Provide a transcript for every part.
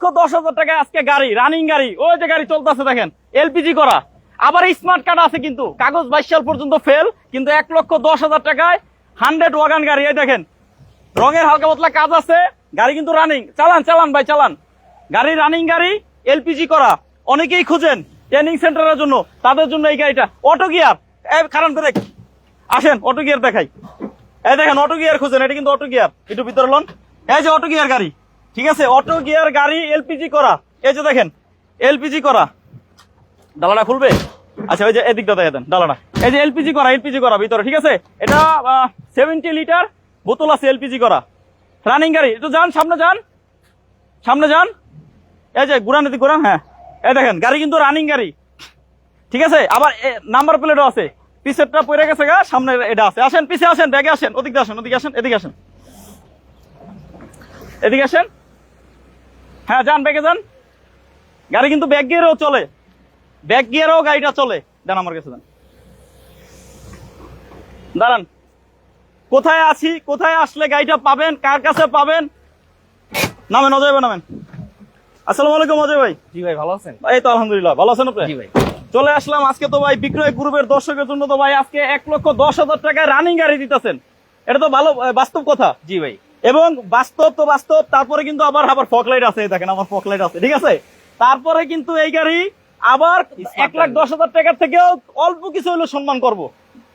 1,10,000 টাকায় আজকে গাড়ি, রানিং গাড়ি, ওই যে গাড়ি চলতেছে দেখেন, এলপিজি করা, আবার স্মার্ট কার্ড আছে, কিন্তু কাগজ 22 সাল পর্যন্ত ফেল, কিন্তু 1,10,000 টাকায় 100 ওয়াগান গাড়ি। এই দেখেন রঙের হালকা পাতলা কাজ আছে, গাড়ি কিন্তু রানিং। চালান চালান ভাই চালান, গাড়ি রানিং গাড়ি, এলপিজি করা। অনেকেই খুঁজেন ট্রেনিং সেন্টারের জন্য, তাদের জন্য এই গাড়িটা। অটো গিয়ার, কারণ করে আসেন অটো গিয়ার দেখাই। এই দেখেন অটো গিয়ার খুঁজেন, এটা কিন্তু অটো গিয়ার, একটু ভিতরে লন। এই যে অটো গিয়ার গাড়ি, ঠিক আছে, অটো গিয়ার গাড়ি, এলপিজি করা। এই যে দেখেন এলপিজি করা, ডালাটা খুলবে? আচ্ছা ওই যে এদিকটা দেখে দেন ডালাটা। এই যে এলপিজি করা, এলপিজি করা ভিতরে, ঠিক আছে। এটা 70 লিটার বোতল আছে, এলপিজি করা, রানিং গাড়ি। একটু যান সামনে, যান সামনে যান। এই যে ঘুরান, এদিক ঘুরান। হ্যাঁ এই দেখেন গাড়ি কিন্তু রানিং গাড়ি, ঠিক আছে। আবার নাম্বার প্লেটও আছে, পিছেরটা পড়ে গেছে গা, সামনে এটা আছে। আসেন পিছে আসেন, ব্যাগে আসেন, ওদিকে আসেন, ওদিকে আসেন, এদিকে আসেন, এদিকে আসেন। হ্যাঁ যান, ব্যাগে যান। গাড়ি কিন্তু ব্যাক গিয়ারেও চলে, ব্যাক গিয়ারেও গাড়িটা চলে। দেন আমার কাছে দেন, দাঁড়ান। কোথায় আছি, কোথায় আসলে গাড়িটা পাবেন, কার কাছে পাবেন? নামেন অজয় ভাই, নামেন। আসসালামু আলাইকুম অজয় ভাই। জি ভাই, ভালো আছেন? এই তো আলহামদুলিল্লাহ, ভালো আছেন আপনি? জি ভাই। চলে আসলাম আজকে তো ভাই বিক্রয় গ্রুপের দর্শকের জন্য, তো ভাই আজকে 1,10,000 টাকায় রানিং গাড়ি দিতেছেন, এটা তো ভালো বাস্তব কথা। জি ভাই। এবং বাস্তব তো বাস্তব, তারপরে কিন্তু আবার ফকলাইট আছে, দেখেন আমার ফকলাইট আছে, ঠিক আছে। তারপরে কিন্তু এই গাড়ি আবার 1,10,000 টাকার থেকেও অল্প কিছু হলো সম্মান করব,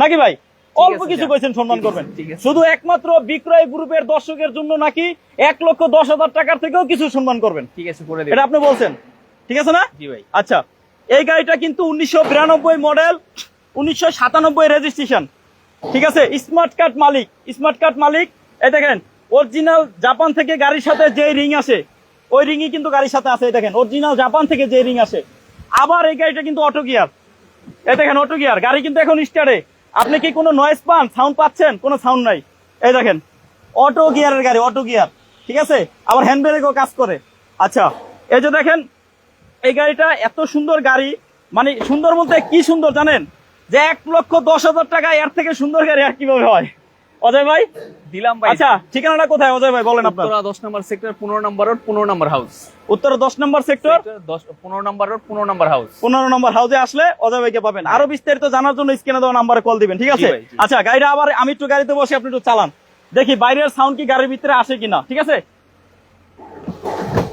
নাকি ভাই? অল্প কিছু কইছেন সম্মান করবেন, শুধু একমাত্র বিক্রয় গ্রুপের দর্শকের জন্য নাকি 1,10,000 টাকার থেকেও কিছু সম্মান করবেন। ঠিক আছে, করে দেব। এটা আপনি বলছেন, ঠিক আছে না? জি ভাই। আচ্ছা, এই গাড়িটা কিন্তু 1992 মডেল, 1997 রেজিস্ট্রেশন, ঠিক আছে। স্মার্ট কার্ড মালিক, স্মার্ট কার্ড মালিক। এই দেখেন অরিজিনাল জাপান থেকে গাড়ির সাথে যে রিং আসে, ওই রিংই কিন্তু গাড়ির সাথে আছে। এই দেখেন অরিজিনাল জাপান থেকে যে রিং আসে। আবার এই গাড়িটা কিন্তু অটো গিয়ার, এই দেখেন অটো গিয়ার গাড়ি কিন্তু এখন স্টার্টে। আপনি কি কোনো নয়েজ পান, সাউন্ড পাচ্ছেন? কোনো সাউন্ড নাই। এই দেখেন অটো গিয়ারের গাড়ি, অটো গিয়ার, ঠিক আছে। আবার হ্যান্ড ব্রেকও কাজ করে। আচ্ছা এই যে দেখেন এই গাড়িটা এত সুন্দর গাড়ি, মানে সুন্দর বলতে কি সুন্দর জানেন, যে 1,10,000 টাকা এর থেকে সুন্দর গাড়ি আর কিভাবে হয়? অজয় ভাই দিলাম ভাই। আচ্ছা ঠিকানাটা কোথায় অজয় ভাই বলেন আপনার? উত্তরা 10 নম্বর সেক্টর, 15 নম্বর রোড, 15 নম্বর হাউস। উত্তর 10 নম্বর সেক্টর, 15 নম্বর রোড, 15 নম্বর হাউস। 15 নম্বর হাউসে আসলে অজয় ভাইকে পাবেন। আরো বিস্তারিত জানার জন্য স্ক্রিনে দেওয়া নাম্বারে কল দিবেন, ঠিক আছে। জি ভাই, জি। আচ্ছা গাড়িটা আবার আমি একটু গাড়িতে বসে, আপনি একটু চালান, দেখি বাইরের সাউন্ড কি গাড়ির ভিতরে আসে কিনা, ঠিক আছে।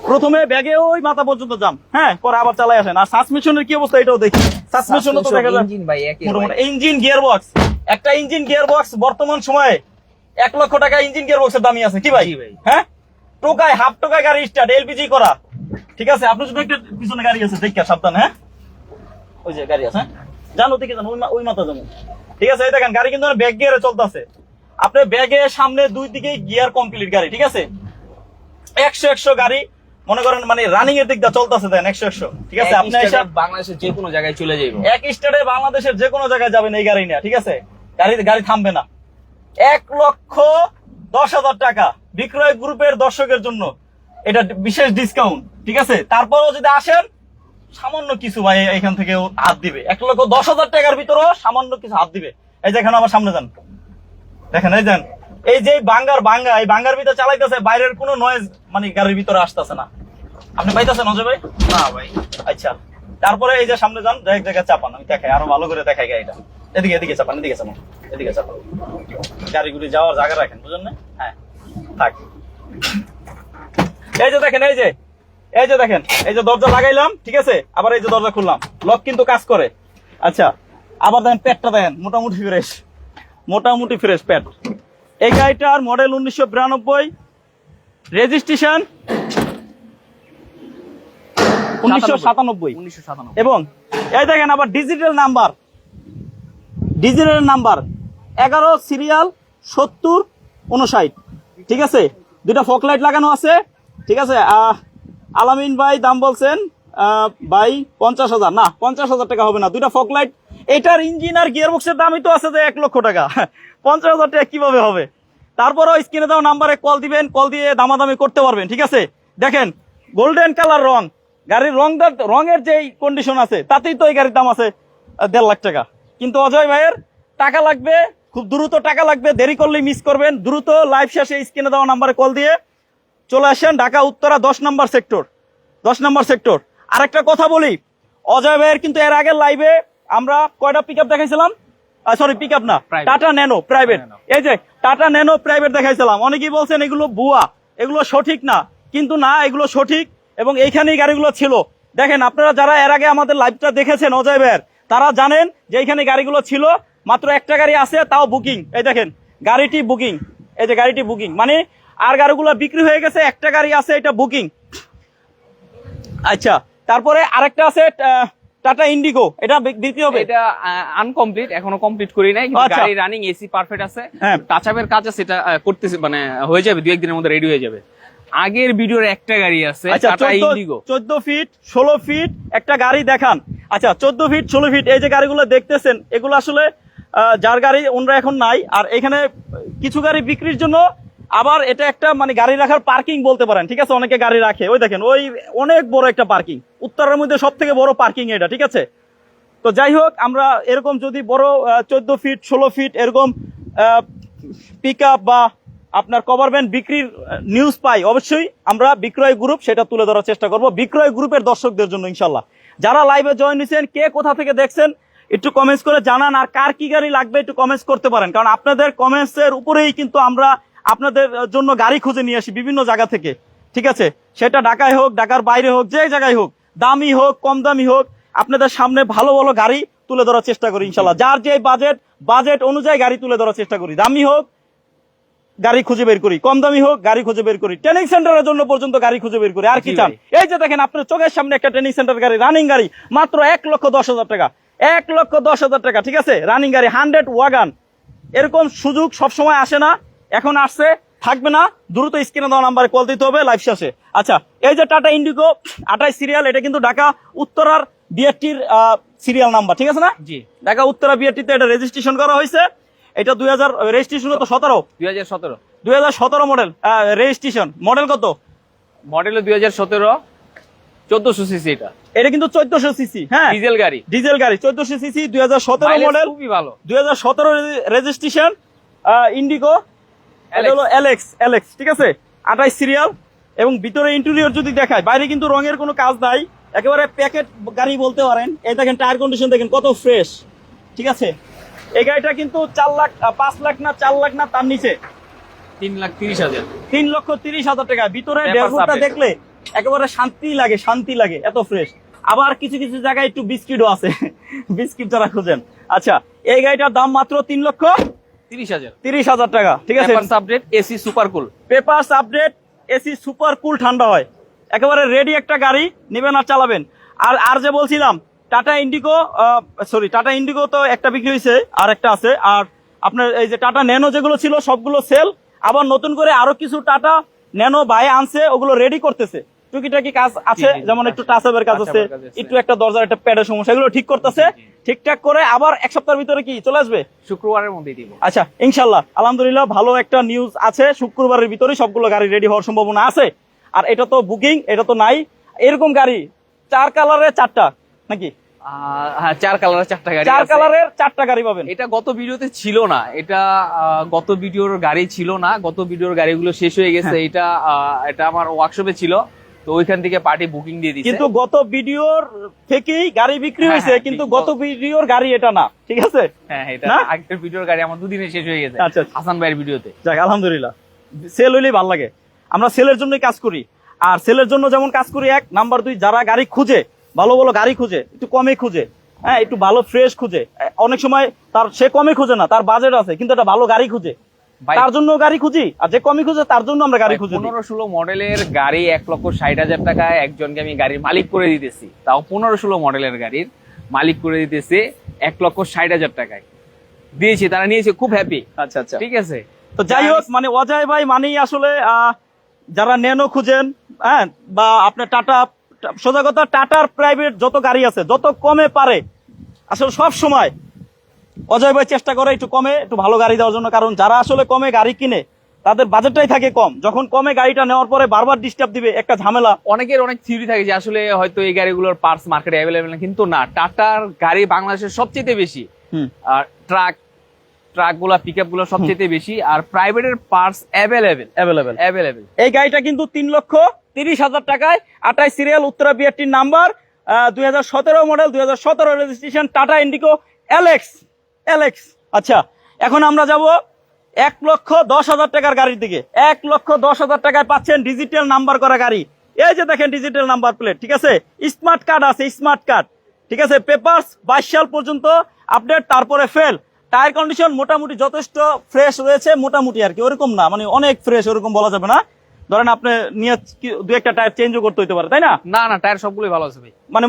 প্রথমে ব্যাগে ওই মাথা পর্যন্ত যান, হ্যাঁ, পরে আবার চালাই আসেন। আর সাসপেনশনের কি অবস্থা এটাও দেখি। সাসপেনশনও তো দেখা যায়, ইঞ্জিন ভাই একই মোটামুটি ইঞ্জিন গিয়ার বক্স, একটা ইঞ্জিন গিয়ার বক্স বর্তমান সময়ে 1,00,000 টাকা ইঞ্জিন গিয়ার বক্সের দামই আছে, কি ভাই? জি ভাই। হ্যাঁ, টোকায় হাফ টোকায় গাড়ি স্টার্ট, এলপিজি করা, ঠিক আছে। আপনার জন্য একটা পিছনে গাড়ি আছে, দেখা সাবধান, হ্যাঁ, ওই যে গাড়ি আছে, যান ওদিকে যান, ওই মাথা যাবো, ঠিক আছে। এই দেখেন গাড়ি কিন্তু ব্যাক গিয়ারে চলতেছে। আপনি ব্যাগে সামনে দুই দিকে গিয়ার কমপ্লিট গাড়ি, ঠিক আছে। 100 গাড়ি মনে করেন, মানে রানিং এর দিকটা চলতেছে, দেন 100, ঠিক আছে। আপনি বাংলাদেশের যে কোনো জায়গায় চলে যাইব, এক স্টারে বাংলাদেশের যে কোনো জায়গায় যাবেন এই গাড়ি নিয়ে, ঠিক আছে। গাড়ি থামবে না। 1,10,000 টাকা বিক্রয় গ্রুপের দর্শকের জন্য এটা বিশেষ ডিসকাউন্ট, ঠিক আছে। তারপরও যদি আসেন সামান্য কিছু ভাই এখান থেকে হাত দিবে, 1,10,000 টাকার ভিতরেও সামান্য কিছু হাত দিবে। এই যে এখানে আমার সামনে যান, দেখেন এই যান, এই যে বাঙ্গা এই বাঙ্গার ভিতরে চালাইতেছে, বাইরের কোনো নয়েজ মানে গাড়ির ভিতরে আসতেছে না। আপনি পাইতেছেন অজয় ভাই? না ভাই। আচ্ছা, তারপরে এই যে সামনে যান, এক জায়গায় চাপান, আমি দেখাই, আরো ভালো করে দেখাই গাড়িটা। এদিকে চাপান, এদিকে চাপান, এদিকে চাপান, গাড়িগুলি যাওয়ার জায়গা রাখেন, বুঝলেন না? হ্যাঁ থাক। এই যে দেখেন, এই যে দেখেন, এই যে দরজা লাগাইলাম, ঠিক আছে। আবার এই যে দরজা খুললাম, লক কিন্তু কাজ করে। আচ্ছা, আবার দেখেন পেটটা দেখেন, মোটামুটি ফ্রেশ পেট। এই গাড়িটার মডেল 1992, রেজিস্ট্রেশন 1997, এবং এই দেখেন আবার ডিজিটাল নাম্বার 11 সিরিয়াল 7059, ঠিক আছে। দুইটা ফক লাইট লাগানো আছে, ঠিক আছে। আলামিন ভাই দাম বলছেন ভাই 50,000, না 50,000 টাকা হবে না, দুইটা ফক লাইট। এটার ইঞ্জিন আর গিয়ার বক্সের দামই তো আছে যে 1,00,000 টাকা, 50,000 টাকা কিভাবে হবে? তারপরেও স্ক্রিনে দেওয়া নাম্বারে কল দিবেন, কল দিয়ে দামাদামি করতে পারবেন, ঠিক আছে। দেখেন গোল্ডেন কালার রং, গাড়ির রঙের যে কন্ডিশন আছে তাতেই তো এই গাড়ির দাম আছে 1,50,000 টাকা। কিন্তু অজয় ভাইয়ের টাকা লাগবে, খুব দ্রুত টাকা লাগবে, দেরি করলেই মিস করবেন। দ্রুত লাইভ শেষে স্ক্রিনে দেওয়া নাম্বারে কল দিয়ে চলে আসেন ঢাকা উত্তরা 10 নম্বর সেক্টর, 10 নম্বর সেক্টর। আরেকটা কথা বলি, অজয় ভাইয়ের কিন্তু এর আগের লাইভে আমরা কয়টা পিকআপ দেখাইছিলাম, সরি পিকআপ না, Private. Tata nano private. Nano। এই যে টাটা ন্যানো প্রাইভেট দেখাইছিলাম, অনেকেই বলছেন এগুলো ভুয়া, এগুলো সঠিক না, কিন্তু না, এগুলো সঠিক এবং এইখানেই গাড়িগুলো ছিল। দেখেন, আপনারা যারা এর আগে আমাদের লাইভটা দেখেছেন অজয় ভাইয়ের, তারা জানেন যে এইখানে গাড়িগুলো ছিল। মাত্র একটা গাড়ি আছে, তাও বুকিং। এই দেখেন গাড়িটি বুকিং, এই যে গাড়িটি বুকিং, মানে আর গাড়িগুলো বিক্রি হয়ে গেছে, একটা গাড়ি আছে, এটা বুকিং। আচ্ছা, তারপরে আরেকটা আছে টাটা ইন্ডিগো, এটা বিক্রি হবে। এটা আনকমপ্লিট, এখনো কমপ্লিট করি নাই, কিন্তু আচ্ছা। গাড়ি রানিং, এসি পারফেক্ট আছে, হ্যাঁ। টাচ আপের কাজ আছে, এটা করতেছে, মানে হয়ে যাবে 2-1 দিনের মধ্যে রেডি হয়ে যাবে। আগের ভিডিওর একটা গাড়ি আছে আচ্ছা, টাটা ইন্ডিগো, 14 ফিট 16 ফিট একটা গাড়ি দেখান। আচ্ছা, 14 ফিট 16 ফিট এই যে গাড়িগুলো দেখতেছেন, এগুলো আসলে যার গাড়ি ওনরা এখন নাই। আর এখানে কিছু গাড়ি বিক্রির জন্য, আবার এটা একটা মানে গাড়ি রাখার পার্কিং বলতে পারেন, ঠিক আছে, অনেকে গাড়ি রাখে। ওই দেখেন, ওই অনেক বড় একটা পার্কিং, উত্তরের মধ্যে সব থেকে বড় পার্কিং এটা, ঠিক আছে। তো যাই হোক, আমরা এরকম যদি বড় 14 ফিট 16 ফিট এরকম পিক আপ বা আপনার কভার ভ্যান বিক্রির নিউজ পাই, অবশ্যই আমরা বিক্রয় গ্রুপ সেটা তুলে ধরার চেষ্টা করব বিক্রয় গ্রুপের দর্শকদের জন্য ইনশাল্লাহ। যারা লাইভে জয়েন হয়েছেন, কে কোথা থেকে দেখছেন একটু কমেন্টস করে জানান, আর কার কি গাড়ি লাগবে একটু কমেন্টস করতে পারেন, কারণ আপনাদের কমেন্টসের উপরেই কিন্তু আমরা আপনাদের জন্য গাড়ি খুঁজে নিয়ে আসি বিভিন্ন জায়গা থেকে, ঠিক আছে। সেটা ঢাকায় হোক, ঢাকার বাইরে হোক, যে জায়গায় হোক, দামি হোক কম দামি হোক, আপনাদের সামনে ভালো ভালো গাড়ি তুলে ধরার চেষ্টা করি ইনশাল্লাহ। যার যে বাজেট অনুযায়ী গাড়ি তুলে ধরার চেষ্টা করি, দামি হোক গাড়ি খুঁজে বের করি, কম দামি হোক গাড়ি খুঁজে বের করি, ট্রেনিং সেন্টারের জন্য পর্যন্ত গাড়ি খুঁজে বের করি। আর কি জি চান? ভাই। এই যে দেখেন, আপনার চোখের সামনে একটা ট্রেনিং সেন্টার গাড়ি, রানিং গাড়ি, মাত্র 1,10,000 টাকা, 1,10,000 টাকা, ঠিক আছে, রানিং গাড়ি 100 ওয়াগান। এরকম সুযোগ সবসময় আসে না, এখন আসছে, থাকবে না। দ্রুত স্ক্রিনে দেওয়া নাম্বারে কল দিতে হবে লাইভ শেষে। আচ্ছা, এই যে টাটা ইন্ডিগো 28 সিরিয়াল, এটা কিন্তু ঢাকা উত্তরার বিআরটির সিরিয়াল নাম্বার, ঠিক আছে না? জি, ঢাকা উত্তরা বিআরটিতে এটা রেজিস্ট্রেশন করা হয়েছে। এটা 2000 রেজিস্ট্রেশন তো 2017 2017 মডেল, রেজিস্ট্রেশন মডেল কত? Model 2017, 1400 CC. এটা কিন্তু 1400 সিসি, হ্যাঁ, ডিজেল গাড়ি, ডিজেল গাড়ি, 1400 সিসি, 2017 মাইলেজ মডেল, খুবই ভালো। 2017 রেজিস্ট্রেশন, ইন্ডিগো, এটা হলো এলএক্স, ঠিক আছে, 28 সিরিয়াল। এবং ভিতরে ইন্টেরিয়র যদি দেখায়, বাইরে কিন্তু রঙের কোনো কাজ নাই, একেবারে প্যাকেট গাড়ি বলতে পারেন। এই দেখেন টায়ার কন্ডিশন দেখেন কত ফ্রেশ, ঠিক আছে। এই গাড়িটা কিন্তু 4 লাখ 5 লাখ না 4 লাখ না তার নিচে, 3,30,000। 3,30,000 টাকা। ভিতরে Papers ড্যাশবোর্ডটা update। দেখলে একেবারে শান্তি লাগে, এত ফ্রেশ। আবার কিছু কিছু জায়গায় একটু বিস্কিটও আছে, বিস্কিট যারা খুঁজেন। আচ্ছা, এই গাড়িটার দাম মাত্র 3,30,000 টাকা, ঠিক আছে। Papers update, AC super cool. Papers update, AC super cool, ঠান্ডা হয়, একেবারে রেডি একটা গাড়ি, নেবেন আর চালাবেন। আর যে বলছিলাম টাটা ইন্ডিগো তো একটা বিক্রি হয়েছে, আর একটা আছে। আর আপনার এই যে টাটা ন্যানো যেগুলো ছিল সবগুলো সেল, আবার নতুন করে আরো কিছু টাটা ন্যানো ভাই আনছে, ওগুলো রেডি করতেছে। টুকিটাকি কাজ আছে, জি, যেমন একটু টাচ আপের কাজ আছে, touch up এর কাজ আছে। একটু একটা দরজার একটা প্যাডের সমস্যা, এগুলো ঠিক করতেছে। জি, জি। ঠিকঠাক করে আবার এক সপ্তাহের ভিতরে কি চলে আসবে? শুক্রবারের মধ্যেই দিব। আচ্ছা, ইনশাল্লাহ, আলহামদুলিল্লাহ, ভালো একটা নিউজ আছে, শুক্রবারের ভিতরে সবগুলো গাড়ি রেডি হওয়ার সম্ভাবনা আছে। আর এটা তো বুকিং, এটা তো নাই। এরকম গাড়ি 4 কালারের 4টা নাকি? হ্যাঁ, 4 কালারের 4টা গাড়ি 4 আছে। কালারের 4টা গাড়ি পাবেন। এটা গত ভিডিওতে ছিল না, এটা গত ভিডিওর গাড়ি ছিল না, গত ভিডিওর গাড়িগুলো শেষ হয়ে গেছে। এটা আমার ওয়ার্কশপে ছিল, তো ওইখান থেকে পার্টি বুকিং দিয়ে দিয়েছে। কিন্তু গত ভিডিওর থেকেই গাড়ি বিক্রি হ্যাঁ, হয়েছে, হ্যাঁ, কিন্তু ঠিক। গত ভিডিওর গাড়ি এটা না, ঠিক আছে। হ্যাঁ, এটা না? আগের ভিডিওর গাড়ি আমার 2 দিনে শেষ হয়ে গেছে। আচ্ছা, আচ্ছা। হাসান ভাইয়ের ভিডিওতে। যাক, আলহামদুলিল্লাহ, সেল হইলেই ভালো লাগে। আমরা সেলের জন্যই কাজ করি, আর সেলের জন্য যেমন কাজ করি, 1 নাম্বার 2 যারা গাড়ি খুঁজে, ভালো ভালো গাড়ি খুঁজে, একটু কমে খুঁজে, হ্যাঁ, একটু ভালো ফ্রেশ খুঁজে। অনেক সময় সে কমে খুঁজে না, তার বাজেট আছে, কিন্তু একটা ভালো গাড়ি খুঁজে, ভাই, তার জন্য গাড়ি খুঁজি। আর যে কমে খুঁজে তার জন্য আমরা গাড়ি খুঁজি। 15-16 মডেলের গাড়ি 1,60,000 টাকায় একজনকে আমি গাড়ির মালিক করে দিতেছি, তাও 15-16 মডেলের গাড়ির মালিক করে দিতেছি 1,60,000 টাকায় দিয়েছি, তারা নিয়েছে, খুব হ্যাপি। আচ্ছা, আচ্ছা। ঠিক আছে, তো যাই হোক, মানে অজয় ভাই মানেই আসলে যারা ন্যানো খুঁজেন, হ্যাঁ, বা আপনার টাটা, সোজা কথা, টাটার প্রাইভেট যত গাড়ি আছে, যত কমে পারে, আসলে সব সময় অজয় ভাই চেষ্টা করে একটু কমে, একটু ভালো গাড়ি দেওয়ার জন্য। কারণ যারা আসলে কমে গাড়ি কিনে, তাদের বাজেটটাই থাকে কম, যখন কমে গাড়িটা নেওয়ার পরে বারবার ডিস্টার্ব দিবে, একটা ঝামেলা। অনেকের অনেক থিওরি থাকে যে আসলে হয়তো এই গাড়িগুলোর পার্টস মার্কেটে অ্যাভেলেবেল না, কিন্তু না, টাটার গাড়ি বাংলাদেশের সবচেয়ে বেশি। হুম। আর ট্রাক ট্রাক গুলা পিক আপ গুলো সবচেয়ে বেশি, আর প্রাইভেটের পার্টস অ্যাভেলেবেল। এই গাড়িটা কিন্তু 3,30,000 টাকায়, 28 সিরিয়াল, উত্তরা বিআরটির number, 2017 model, 2017 registration, Tata Indigo LX. আচ্ছা, এখন আমরা যাব 1,10,000 টাকার গাড়ির দিকে। 1,10,000 টাকায় পাচ্ছেন ডিজিটাল নাম্বার করা গাড়ি। এই যে দেখেন ডিজিটাল নাম্বার প্লেট, ঠিক আছে, স্মার্ট কার্ড আছে, স্মার্ট কার্ড, ঠিক আছে, পেপারস 22 সাল পর্যন্ত আপডেট, তারপরে ফেল। টায়ার কন্ডিশন মোটামুটি যথেষ্ট ফ্রেশ রয়েছে, মোটামুটি আর কি, ওরকম না মানে অনেক ফ্রেশ, ওরকম বলা যাবে না। ধরেন আপনি নিয়ে দু একটা টায়ার চেঞ্জও করতে হইতে পারে, তাই না? না টায়ার সবগুলোই ভালো আছে ভাই, মানে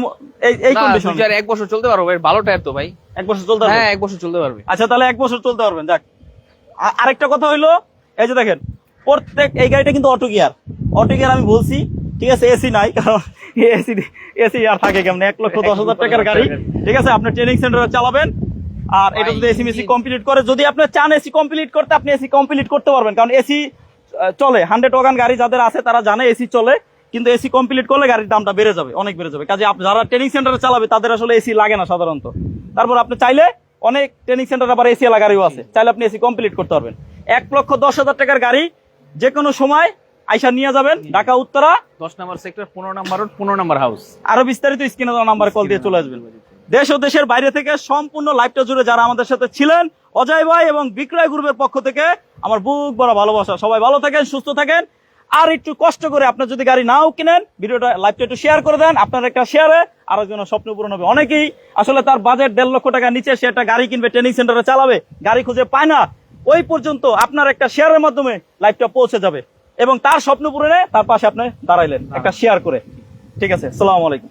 এই কন্ডিশন 1 বছর চলতে পারবে, ভালো টায়ার তো ভাই। 1 বছর চলতে পারবে? হ্যাঁ 1 বছর চলতে পারবে। আচ্ছা, তাহলে 1 বছর চলতে পারবেন। যাক, আরেকটা কথা হইলো, এই যে দেখেন এই গাড়িটা কিন্তু অটো গিয়ার আমি বলছি, ঠিক আছে, এসি নাই, কারণ এসি আর থাকে কেমন, 1,10,000 টাকার গাড়ি, ঠিক আছে, আপনি ট্রেনিং সেন্টারে চালাবেন। আর এটা যদি এসি মেসি কমপ্লিট করে, যদি আপনি চান এসি কমপ্লিট করতে, আপনি এসি কমপ্লিট করতে পারবেন, কারণ এসি চলে। 100 ওয়াগন গাড়ি যাদের আছে তারা জানে এসি চলে, কিন্তু এসি কমপ্লিট করলে গাড়ির দামটা বেড়ে যাবে, অনেক বেড়ে যাবে। কাজে যারা ট্রেনিং সেন্টারে চালাবে তাদের আসলে এসি লাগে না সাধারণত। তারপর আপনি চাইলে, অনেক ট্রেনিং সেন্টার আবার এসি এলা গাড়িও আছে, চাইলে আপনি এসি কমপ্লিট করতে পারবেন। 1,10,000 টাকার গাড়ি যে কোনো সময় আইসা নিয়ে যাবেন, ঢাকা উত্তরা 10 নম্বর সেক্টর, 15 নম্বর রোড, 15 নম্বর হাউস। আরো বিস্তারিত স্ক্রিনে দেওয়া নাম্বারে কল দিয়ে চলে আসবেন। দেশ ও দেশের বাইরে থেকে সম্পূর্ণ লাইভটা জুড়ে যারা আমাদের সাথে ছিলেন, অজয় ভাই এবং বিক্রয় গ্রুপের পক্ষ থেকে আমার বুক ভরা ভালোবাসা। সবাই ভালো থাকেন, সুস্থ থাকেন। আর একটু কষ্ট করে আপনার যদি গাড়ি নাও কিনেন, ভিডিওটা লাইভটা একটু শেয়ার করে দেন। আপনার একটা শেয়ারে আরেকজনের স্বপ্ন পূরণ হবে। অনেকেই আসলে তার বাজেট 1.5 লক্ষ টাকা নিচে, সে একটা গাড়ি কিনবে, ট্রেনিং সেন্টারে চালাবে, গাড়ি খুঁজে পায় না। ওই পর্যন্ত আপনার একটা শেয়ারের মাধ্যমে লাইভটা পৌঁছে যাবে এবং তার স্বপ্ন পূরণে তার পাশে আপনি দাঁড়াইলেন একটা শেয়ার করে। ঠিক আছে, আসসালামু আলাইকুম।